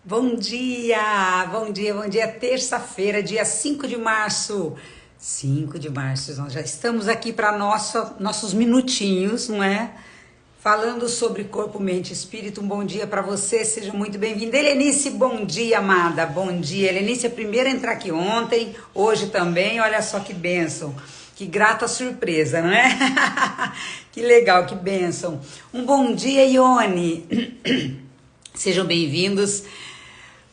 Bom dia, bom dia, bom dia. Terça-feira, dia 5 de março. 5 de março, nós já estamos aqui para nossos minutinhos, não é? Falando sobre corpo, mente e espírito. Um bom dia para você, seja muito bem-vinda. Helenice, bom dia, amada, bom dia. Helenice, a primeira a entrar aqui ontem, hoje também, olha só que bênção. Que grata surpresa, não é? Que legal, que bênção. Um bom dia, Ione. Sejam bem-vindos.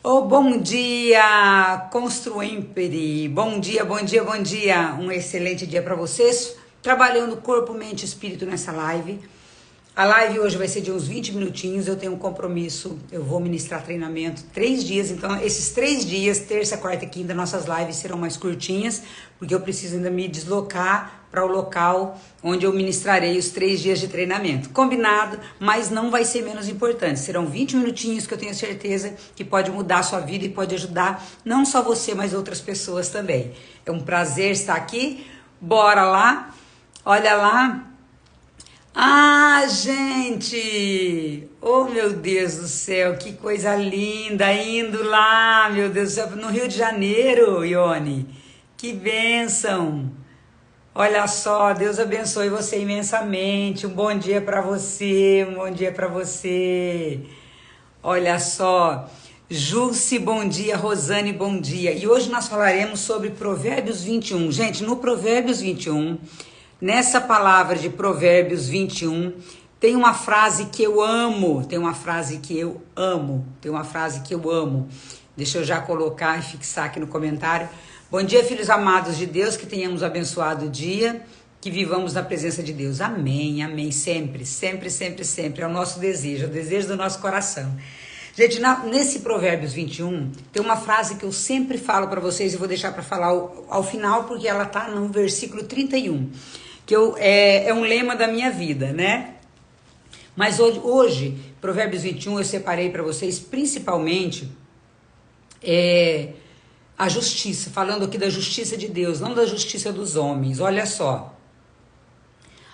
Oh, bom dia, Construempere. Bom dia, bom dia, bom dia. Um excelente dia para vocês. Trabalhando corpo, mente e espírito nessa live. A live hoje vai ser de uns 20 minutinhos. Eu tenho um compromisso. Eu vou ministrar treinamento 3 dias. Então, esses 3 dias, terça, quarta e quinta, nossas lives serão mais curtinhas, porque eu preciso ainda me deslocar para o local onde eu ministrarei os 3 dias de treinamento. Combinado, mas não vai ser menos importante. Serão 20 minutinhos que eu tenho certeza que pode mudar a sua vida e pode ajudar não só você, mas outras pessoas também. É um prazer estar aqui. Bora lá. Olha lá. Ah, gente! Oh, meu Deus do céu, que coisa linda! Indo lá, meu Deus do céu, no Rio de Janeiro, Ione. Que bênção! Olha só, Deus abençoe você imensamente. Um bom dia para você, um bom dia para você. Olha só, Jússi, bom dia, Rosane, bom dia. E hoje nós falaremos sobre Provérbios 21. Gente, no Provérbios 21, nessa palavra de Provérbios 21, tem uma frase que eu amo, Deixa eu já colocar e fixar aqui no comentário. Bom dia, filhos amados de Deus, que tenhamos abençoado o dia, que vivamos na presença de Deus. Amém, amém, sempre, sempre, sempre, sempre. É o nosso desejo, é o desejo do nosso coração. Gente, nesse Provérbios 21, tem uma frase que eu sempre falo para vocês e vou deixar para falar ao final, porque ela tá no versículo 31, que é um lema da minha vida, né? Mas hoje Provérbios 21, eu separei para vocês principalmente a justiça, falando aqui da justiça de Deus, não da justiça dos homens. Olha só,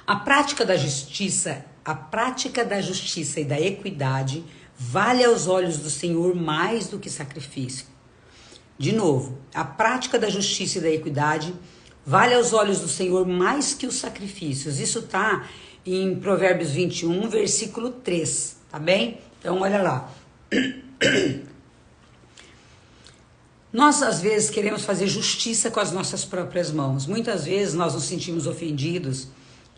a prática da justiça e da equidade vale aos olhos do Senhor mais do que sacrifício. De novo, a prática da justiça e da equidade vale aos olhos do Senhor mais que os sacrifícios. Isso tá em Provérbios 21, versículo 3, tá bem? Então, olha lá. Nós, às vezes, queremos fazer justiça com as nossas próprias mãos. Muitas vezes, nós nos sentimos ofendidos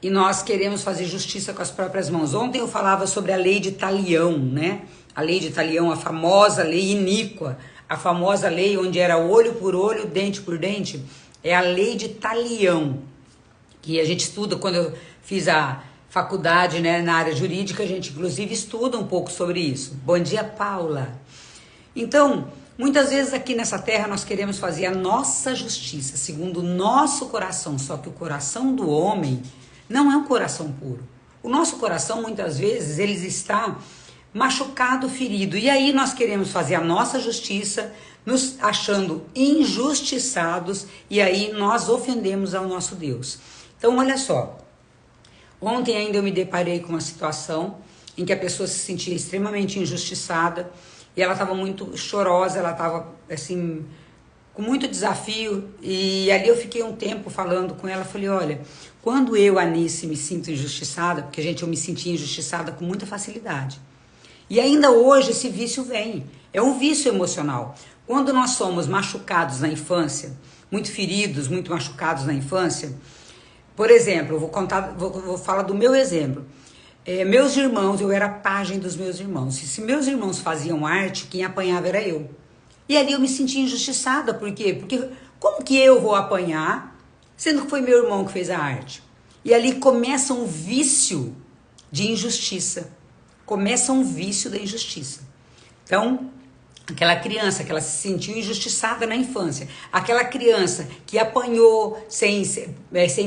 e nós queremos fazer justiça com as próprias mãos. Ontem eu falava sobre a lei de Talião, né? A lei de Talião, a famosa lei iníqua, a famosa lei onde era olho por olho, dente por dente. É a lei de Talião, que a gente estuda quando eu fiz a faculdade, né, na área jurídica, a gente inclusive estuda um pouco sobre isso. Bom dia, Paula. Então, muitas vezes aqui nessa terra nós queremos fazer a nossa justiça, segundo o nosso coração, só que o coração do homem não é um coração puro. O nosso coração, muitas vezes, ele está machucado, ferido, e aí nós queremos fazer a nossa justiça, nos achando injustiçados, e aí nós ofendemos ao nosso Deus. Então, olha só, ontem ainda eu me deparei com uma situação em que a pessoa se sentia extremamente injustiçada, e ela estava muito chorosa, ela estava assim, com muito desafio, e ali eu fiquei um tempo falando com ela, falei, olha, quando eu, Anice, me sinto injustiçada, porque gente, eu me sentia injustiçada com muita facilidade, e ainda hoje esse vício vem, é um vício emocional. Quando nós somos machucados na infância, muito feridos, muito machucados na infância, por exemplo, vou falar do meu exemplo. Meus irmãos, eu era pajem dos meus irmãos. E se meus irmãos faziam arte, quem apanhava era eu. E ali eu me sentia injustiçada. Por quê? Porque como que eu vou apanhar, sendo que foi meu irmão que fez a arte? E ali começa um vício de injustiça. Começa um vício da injustiça. Então, aquela criança que ela se sentiu injustiçada na infância, aquela criança que apanhou sem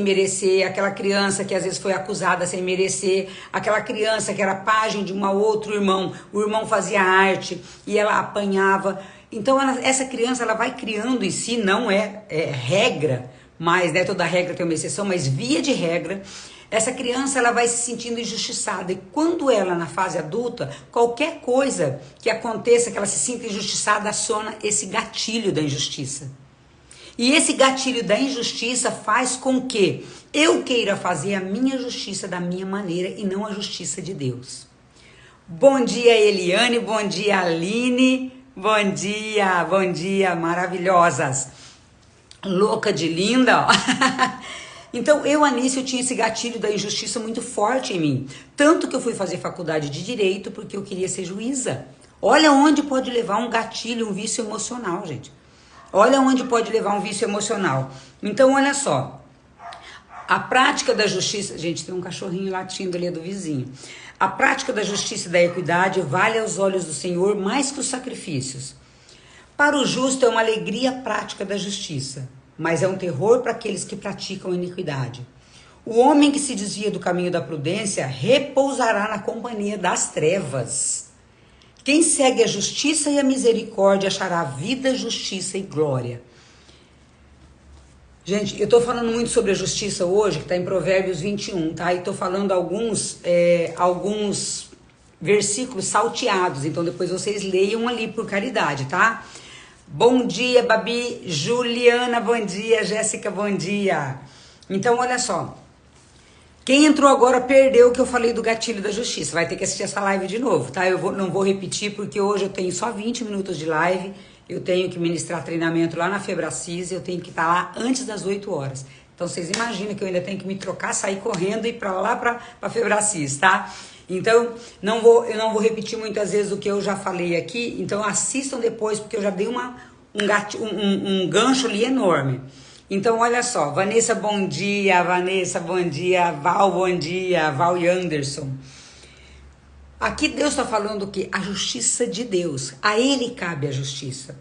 merecer, aquela criança que às vezes foi acusada sem merecer, aquela criança que era pajem de um outro irmão, o irmão fazia arte e ela apanhava. Então essa criança ela vai criando em si, não é regra, mas né, toda regra tem uma exceção, mas via de regra, Essa criança ela vai se sentindo injustiçada e quando ela na fase adulta, qualquer coisa que aconteça que ela se sinta injustiçada aciona esse gatilho da injustiça. E esse gatilho da injustiça faz com que eu queira fazer a minha justiça da minha maneira e não a justiça de Deus. Bom dia, Eliane, bom dia, Aline, bom dia, maravilhosas. Louca de linda, ó. Então, Anice, eu tinha esse gatilho da injustiça muito forte em mim. Tanto que eu fui fazer faculdade de Direito porque eu queria ser juíza. Olha onde pode levar um gatilho, um vício emocional, gente. Olha onde pode levar um vício emocional. Então, olha só. A prática da justiça... Gente, tem um cachorrinho latindo ali do vizinho. A prática da justiça e da equidade vale aos olhos do Senhor mais que os sacrifícios. Para o justo é uma alegria prática da justiça, mas é um terror para aqueles que praticam a iniquidade. O homem que se desvia do caminho da prudência repousará na companhia das trevas. Quem segue a justiça e a misericórdia achará vida, justiça e glória. Gente, eu tô falando muito sobre a justiça hoje, que tá em Provérbios 21, tá? E tô falando alguns versículos salteados, então depois vocês leiam ali por caridade, tá? Bom dia, Babi, Juliana, bom dia, Jéssica, bom dia. Então, olha só. Quem entrou agora perdeu o que eu falei do gatilho da justiça. Vai ter que assistir essa live de novo, tá? Não vou repetir porque hoje eu tenho só 20 minutos de live. Eu tenho que ministrar treinamento lá na Febracis. Eu tenho que estar lá antes das 8 horas. Então, vocês imaginam que eu ainda tenho que me trocar, sair correndo e ir pra lá pra Febracis, tá? Então, eu não vou repetir muitas vezes o que eu já falei aqui. Então, assistam depois porque eu já dei um gancho ali enorme. Então, olha só, Vanessa, bom dia, Val e Anderson. Aqui Deus está falando que a justiça de Deus, a Ele cabe a justiça.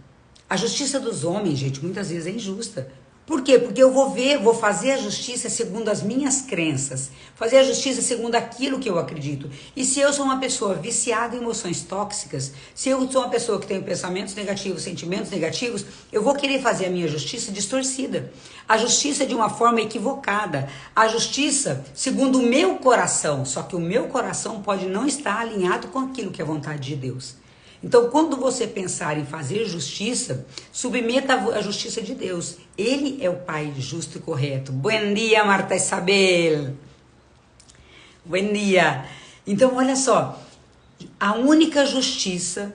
A justiça dos homens, gente, muitas vezes é injusta. Por quê? Porque eu vou fazer a justiça segundo as minhas crenças, fazer a justiça segundo aquilo que eu acredito. E se eu sou uma pessoa viciada em emoções tóxicas, se eu sou uma pessoa que tem pensamentos negativos, sentimentos negativos, eu vou querer fazer a minha justiça distorcida. A justiça de uma forma equivocada. A justiça segundo o meu coração, só que o meu coração pode não estar alinhado com aquilo que é vontade de Deus. Então, quando você pensar em fazer justiça, submeta a justiça de Deus. Ele é o Pai justo e correto. Bom dia, Marta Isabel. Bom dia. Então, olha só. A única justiça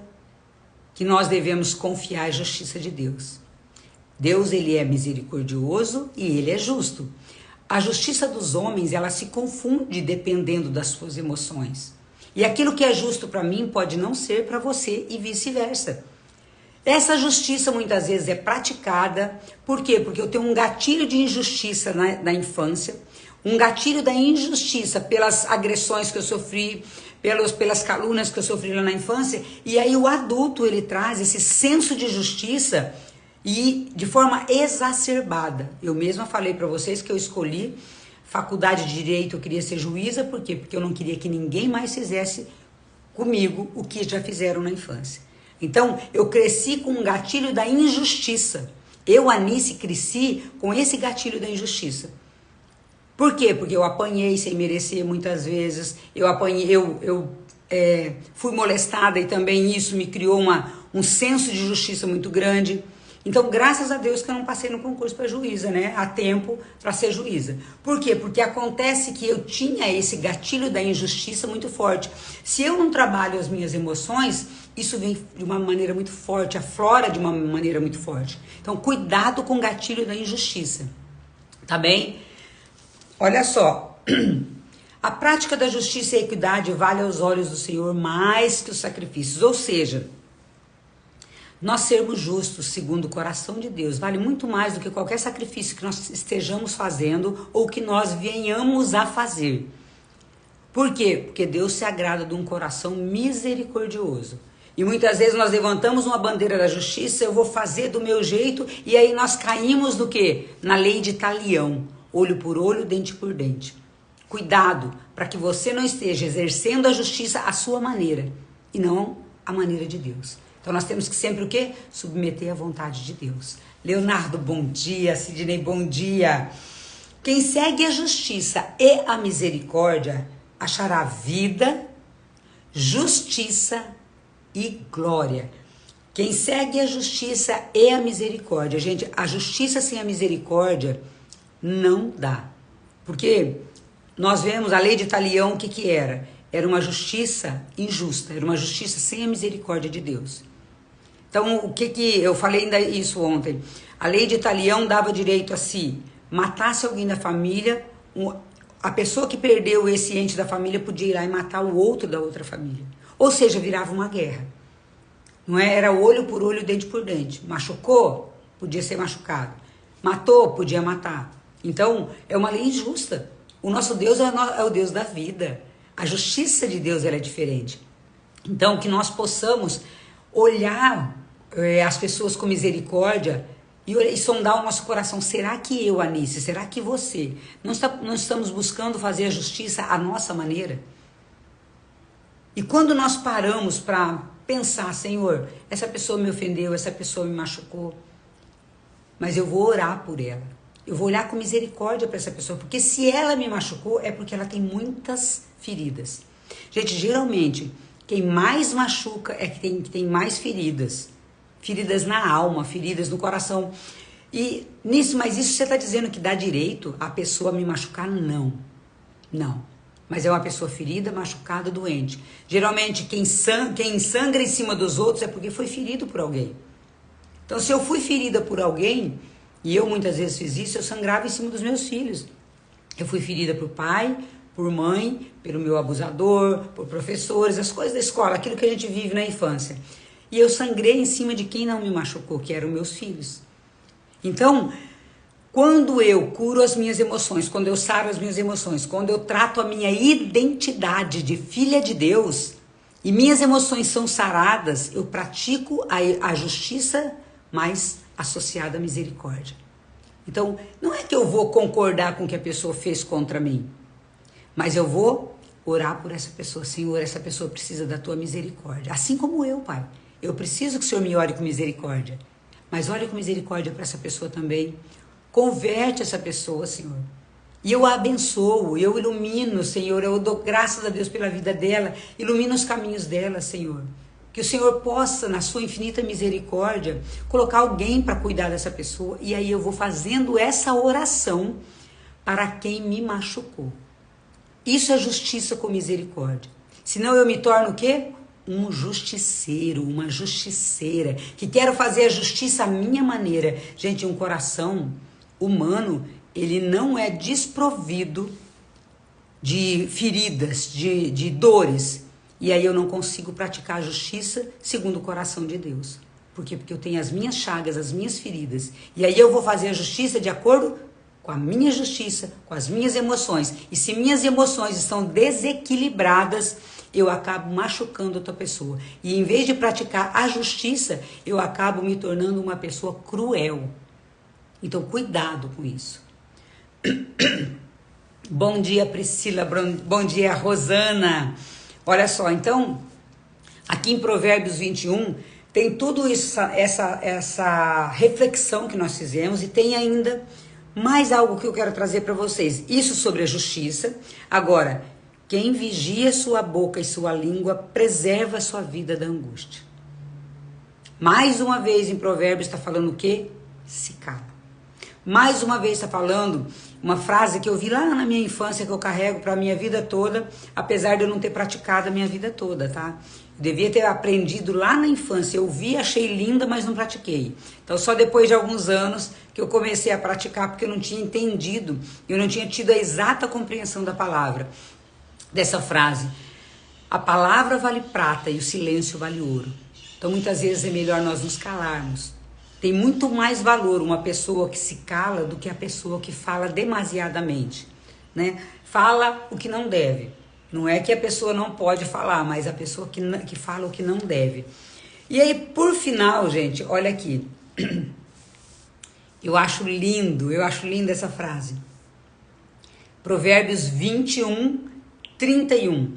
que nós devemos confiar é a justiça de Deus. Deus, ele é misericordioso e ele é justo. A justiça dos homens, ela se confunde dependendo das suas emoções. E aquilo que é justo para mim pode não ser para você e vice-versa. Essa justiça muitas vezes é praticada, por quê? Porque eu tenho um gatilho de injustiça na infância, um gatilho da injustiça pelas agressões que eu sofri, pelas calúnias que eu sofri lá na infância, e aí o adulto ele traz esse senso de justiça e de forma exacerbada. Eu mesma falei para vocês que eu escolhi faculdade de Direito, eu queria ser juíza, por quê? Porque eu não queria que ninguém mais fizesse comigo o que já fizeram na infância. Então, eu cresci com um gatilho da injustiça. Eu, Anice, cresci com esse gatilho da injustiça. Por quê? Porque eu apanhei sem merecer muitas vezes, fui molestada e também isso me criou um senso de justiça muito grande. Então, graças a Deus que eu não passei no concurso para juíza, né? A tempo para ser juíza. Por quê? Porque acontece que eu tinha esse gatilho da injustiça muito forte. Se eu não trabalho as minhas emoções, isso vem de uma maneira muito forte, aflora de uma maneira muito forte. Então, cuidado com o gatilho da injustiça. Tá bem? Olha só. A prática da justiça e a equidade vale aos olhos do Senhor mais que os sacrifícios. Ou seja, nós sermos justos segundo o coração de Deus vale muito mais do que qualquer sacrifício que nós estejamos fazendo ou que nós venhamos a fazer. Por quê? Porque Deus se agrada de um coração misericordioso. E muitas vezes nós levantamos uma bandeira da justiça, eu vou fazer do meu jeito, e aí nós caímos no quê? Na lei de talião, olho por olho, dente por dente. Cuidado para que você não esteja exercendo a justiça à sua maneira e não à maneira de Deus. Então nós temos que sempre o quê? Submeter à vontade de Deus. Leonardo, bom dia. Sidney, bom dia. Quem segue a justiça e a misericórdia achará vida, justiça e glória. Quem segue a justiça e a misericórdia. Gente, a justiça sem a misericórdia não dá. Porque nós vemos a lei de Talião, o que que era? Era uma justiça injusta, era uma justiça sem a misericórdia de Deus. Então, o que que eu falei ainda isso ontem? A lei de Talião dava direito a si matasse alguém da família, a pessoa que perdeu esse ente da família podia ir lá e matar o outro da outra família. Ou seja, virava uma guerra. Não é? Era olho por olho, dente por dente. Machucou? Podia ser machucado. Matou? Podia matar. Então, é uma lei injusta. O nosso Deus é o Deus da vida. A justiça de Deus ela é diferente. Então, que nós possamos olhar as pessoas com misericórdia e sondar o nosso coração. Será que eu, Anice, será que você não estamos buscando fazer a justiça à nossa maneira? E quando nós paramos para pensar, Senhor, essa pessoa me ofendeu, essa pessoa me machucou, mas eu vou orar por ela. Eu vou olhar com misericórdia para essa pessoa, porque se ela me machucou é porque ela tem muitas feridas. Gente, geralmente, quem mais machuca é que tem mais feridas. Feridas na alma, feridas no coração. E nisso, mas isso você está dizendo que dá direito a pessoa me machucar? Não. Não. Mas é uma pessoa ferida, machucada, doente. Geralmente, quem sangra em cima dos outros é porque foi ferido por alguém. Então, se eu fui ferida por alguém, e eu muitas vezes fiz isso, eu sangrava em cima dos meus filhos. Eu fui ferida por pai, por mãe, pelo meu abusador, por professores, as coisas da escola, aquilo que a gente vive na infância. E eu sangrei em cima de quem não me machucou, que eram meus filhos. Então, quando eu curo as minhas emoções, quando eu saro as minhas emoções, quando eu trato a minha identidade de filha de Deus, e minhas emoções são saradas, eu pratico a justiça, mas associada à misericórdia. Então, não é que eu vou concordar com o que a pessoa fez contra mim, mas eu vou orar por essa pessoa. Senhor, essa pessoa precisa da tua misericórdia. Assim como eu, Pai. Eu preciso que o Senhor me ore com misericórdia. Mas olhe com misericórdia para essa pessoa também. Converte essa pessoa, Senhor. E eu a abençoo, eu ilumino, Senhor. Eu dou graças a Deus pela vida dela. Ilumina os caminhos dela, Senhor. Que o Senhor possa, na sua infinita misericórdia, colocar alguém para cuidar dessa pessoa. E aí eu vou fazendo essa oração para quem me machucou. Isso é justiça com misericórdia. Senão eu me torno o quê? Um justiceiro, uma justiceira, que quero fazer a justiça à minha maneira. Gente, um coração humano, ele não é desprovido de feridas, de dores. E aí eu não consigo praticar a justiça segundo o coração de Deus. Por quê? Porque eu tenho as minhas chagas, as minhas feridas. E aí eu vou fazer a justiça de acordo com a minha justiça, com as minhas emoções. E se minhas emoções estão desequilibradas, eu acabo machucando outra pessoa. E em vez de praticar a justiça, eu acabo me tornando uma pessoa cruel. Então, cuidado com isso. Bom dia, Priscila. Bom dia, Rosana. Olha só, então, aqui em Provérbios 21, tem tudo isso, essa reflexão que nós fizemos, e tem ainda mais algo que eu quero trazer para vocês. Isso sobre a justiça. Agora, quem vigia sua boca e sua língua preserva sua vida da angústia. Mais uma vez em Provérbios está falando o quê? Se cala. Mais uma vez está falando uma frase que eu vi lá na minha infância, que eu carrego para a minha vida toda, apesar de eu não ter praticado a minha vida toda, tá? Eu devia ter aprendido lá na infância. Eu vi, achei linda, mas não pratiquei. Então, só depois de alguns anos que eu comecei a praticar, porque eu não tinha entendido, eu não tinha tido a exata compreensão da palavra. Dessa frase, a palavra vale prata e o silêncio vale ouro. Então muitas vezes é melhor nós nos calarmos. Tem muito mais valor uma pessoa que se cala do que a pessoa que fala demasiadamente, né? Fala o que não deve. Não é que a pessoa não pode falar, mas a pessoa que fala o que não deve. E aí, por final, gente, olha aqui. Eu acho linda essa frase. Provérbios 21, 31.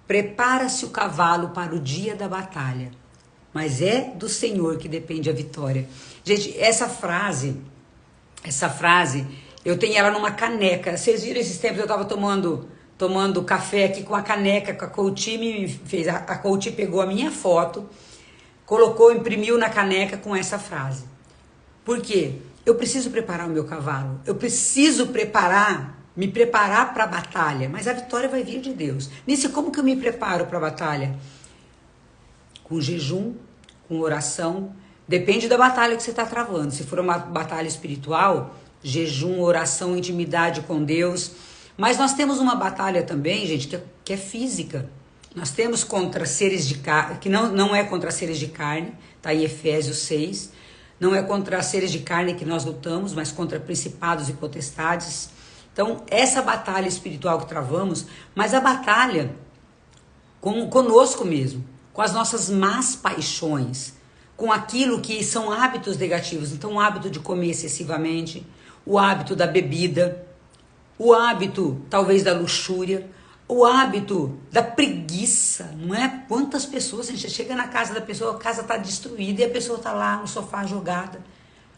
Prepara-se o cavalo para o dia da batalha, mas é do Senhor que depende a vitória. Gente, essa frase, Eu tenho ela numa caneca. Vocês viram esses tempos eu tava tomando café aqui com a caneca, com a Couti me fez. A Couti pegou a minha foto, colocou, imprimiu na caneca com essa frase. Por quê? Eu preciso preparar o meu cavalo. Eu preciso me preparar para a batalha. Mas a vitória vai vir de Deus. Nisso, como que eu me preparo para a batalha? Com jejum, com oração. Depende da batalha que você está travando. Se for uma batalha espiritual, jejum, oração, intimidade com Deus. Mas nós temos uma batalha também, gente, que é física. Nós temos contra seres de carne, que não é contra seres de carne, está em Efésios 6. Não é contra seres de carne que nós lutamos, mas contra principados e potestades. Então, essa batalha espiritual que travamos, mas a batalha conosco mesmo, com as nossas más paixões, com aquilo que são hábitos negativos. Então, o hábito de comer excessivamente, o hábito da bebida, o hábito, talvez, da luxúria, o hábito da preguiça, não é? Quantas pessoas, a gente chega na casa da pessoa, a casa está destruída e a pessoa está lá no sofá jogada.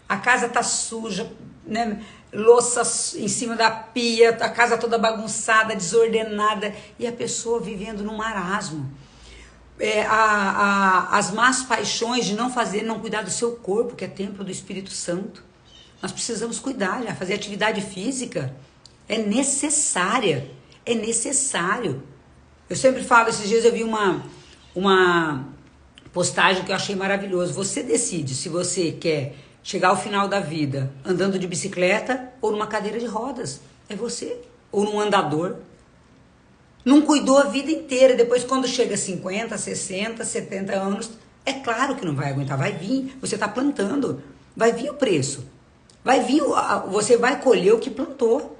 A casa está suja, né? Louça em cima da pia, a casa toda bagunçada, desordenada e a pessoa vivendo num marasmo. As más paixões de não cuidar do seu corpo, que é templo do Espírito Santo. Nós precisamos cuidar, já fazer atividade física é necessária. É necessário. Eu sempre falo, esses dias eu vi uma postagem que eu achei maravilhoso. Você decide se você quer chegar ao final da vida andando de bicicleta ou numa cadeira de rodas. É você. Ou num andador. Não cuidou a vida inteira. Depois, quando chega a 50, 60, 70 anos, é claro que não vai aguentar. Vai vir. Você está plantando. Vai vir o preço. Vai vir. Você vai colher o que plantou.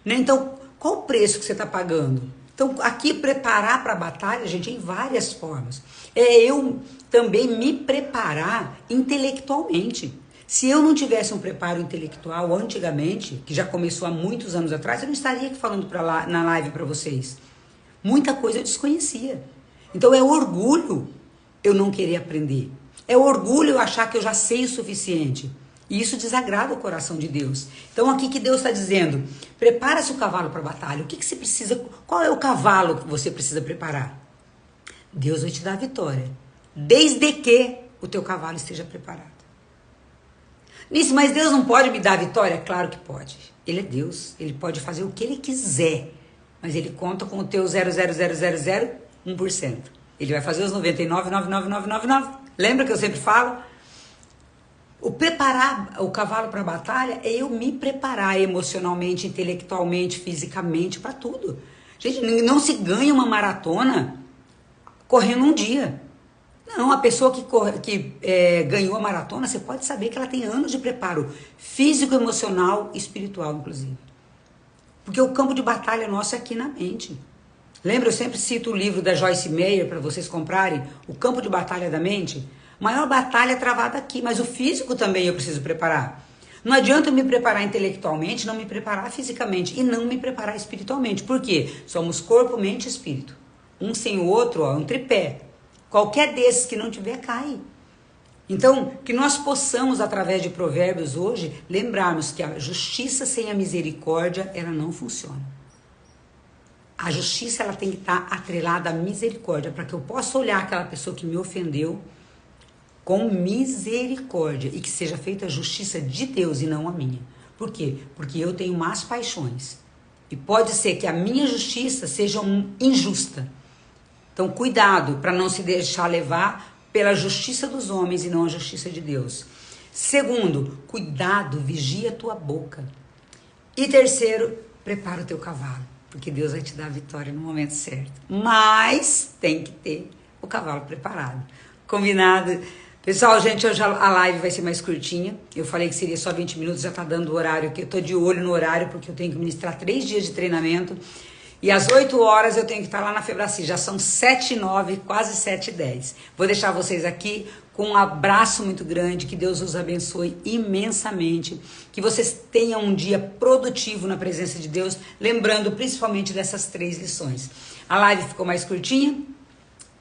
Né? Então, qual o preço que você está pagando? Então, aqui, preparar para a batalha, gente, em várias formas. É eu também me preparar intelectualmente. Se eu não tivesse um preparo intelectual antigamente, que já começou há muitos anos atrás, eu não estaria aqui falando na live para vocês. Muita coisa eu desconhecia. Então, é orgulho eu não querer aprender. É orgulho eu achar que eu já sei o suficiente. E isso desagrada o coração de Deus. Então aqui que Deus está dizendo, prepara-se o cavalo para a batalha. O que você precisa, qual é o cavalo que você precisa preparar? Deus vai te dar a vitória, desde que o teu cavalo esteja preparado. Nisso, mas Deus não pode me dar a vitória? Claro que pode. Ele é Deus, ele pode fazer o que ele quiser, mas ele conta com o teu 0,00001%. Ele vai fazer os 99,99999. Lembra que eu sempre falo? O preparar o cavalo para a batalha é eu me preparar emocionalmente, intelectualmente, fisicamente, para tudo. Gente, não se ganha uma maratona correndo um dia. Não, a pessoa que ganhou a maratona, você pode saber que ela tem anos de preparo físico, emocional e espiritual, inclusive. Porque o campo de batalha nosso é aqui na mente. Lembra, eu sempre cito o livro da Joyce Meyer para vocês comprarem, O Campo de Batalha da Mente. Maior batalha é travada aqui, mas o físico também eu preciso preparar. Não adianta eu me preparar intelectualmente, não me preparar fisicamente e não me preparar espiritualmente. Por quê? Somos corpo, mente e espírito. Um sem o outro, ó, um tripé. Qualquer desses que não tiver, cai. Então, que nós possamos, através de provérbios hoje, lembrarmos que a justiça sem a misericórdia, ela não funciona. A justiça, ela tem que estar atrelada à misericórdia, para que eu possa olhar aquela pessoa que me ofendeu com misericórdia e que seja feita a justiça de Deus e não a minha. Por quê? Porque eu tenho más paixões. E pode ser que a minha justiça seja injusta. Então, cuidado para não se deixar levar pela justiça dos homens e não a justiça de Deus. Segundo, cuidado, vigia a tua boca. E terceiro, prepara o teu cavalo, porque Deus vai te dar a vitória no momento certo. Mas tem que ter o cavalo preparado. Combinado? Pessoal, gente, hoje a live vai ser mais curtinha. Eu falei que seria só 20 minutos, já tá dando o horário aqui. Eu tô de olho no horário, porque eu tenho que ministrar 3 dias de treinamento. E às 8 horas eu tenho que estar lá na Febraci. Já são 7h09, quase 7h10. Vou deixar vocês aqui com um abraço muito grande. Que Deus os abençoe imensamente. Que vocês tenham um dia produtivo na presença de Deus. Lembrando principalmente dessas 3 lições. A live ficou mais curtinha,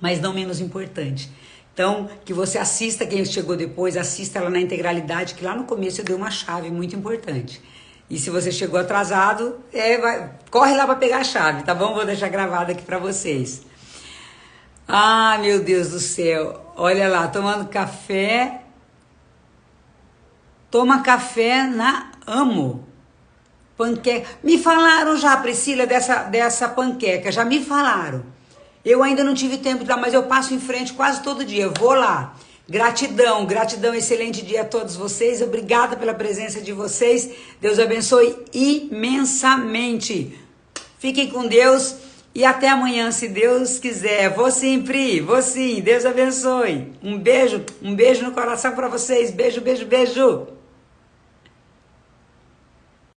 mas não menos importante. Então, que você assista, quem chegou depois, assista ela na integralidade, que lá no começo eu dei uma chave muito importante. E se você chegou atrasado, corre lá para pegar a chave, tá bom? Vou deixar gravado aqui para vocês. Ah, meu Deus do céu. Olha lá, tomando café. Toma café na Amo. Panqueca. Me falaram já, Priscila, dessa panqueca. Já me falaram. Eu ainda não tive tempo de dar, mas eu passo em frente quase todo dia. Eu vou lá. Gratidão, gratidão, excelente dia a todos vocês. Obrigada pela presença de vocês. Deus abençoe imensamente. Fiquem com Deus e até amanhã, se Deus quiser. Vou sim, Pri, vou sim. Deus abençoe. Um beijo no coração para vocês. Beijo, beijo, beijo.